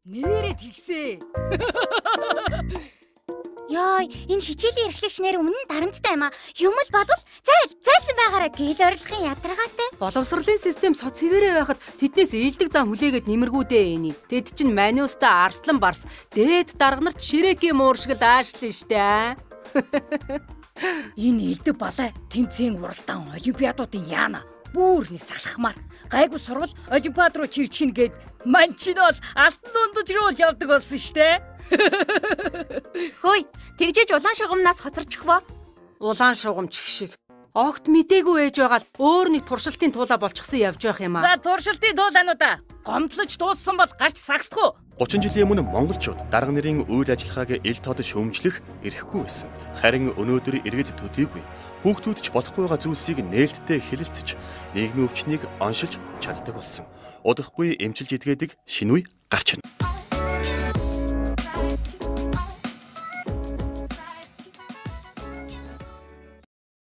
Нээрээ тэгсээ. Яа, энэ хичээлийн эрхлэгчнэр өмнө нь дарамттай юм аа. Юм л болвол зайлсан байгаараа гэл орилгын ядаргаатай. Боловсролын систем соц хэвээрээ байхад тэднээс ээлдэг зам хүлээгээд нэмэргүүдээ эний. Тэд чинь маниуста арслан барс дээд дарга нарт ширэкийн муур шиг л аашлаа штэ. Энэ элдв балай тэмцээн уралдаан олимпиадуудын яана. Бүр нэг залхахмаар гайгүй сурвал олимпиад руу чирчихнэ гээд манчин бол алтан дундаж руу явдаг болсон штэ. Хөөе, тэгжээж улаан шугамнаас хоцорчих боо. Улаан шугамч шиг. Огт мдээгүй ээж байгаа л өөр нэг туршилтын туулаа болчихсон явж байх юм аа. За туршилтын туулаануудаа гомдлож дууссан бол гарч сагсдах уу? 30 жилийн өмнө монголчууд дарга нарын үйл ажиллагааг ил тод шөмжлөх эрхгүй байсан. Харин өнөөдөр иргэд төдийгүй хүүхдүүд ч болохгүй байгаа зүйлсийг нээлттэй хэлэлцэж, нийгмийн өвчнийг оншилж чаддаг болсон. Удахгүй эмчилж идгээдэг шинэ үе гарч ирнэ.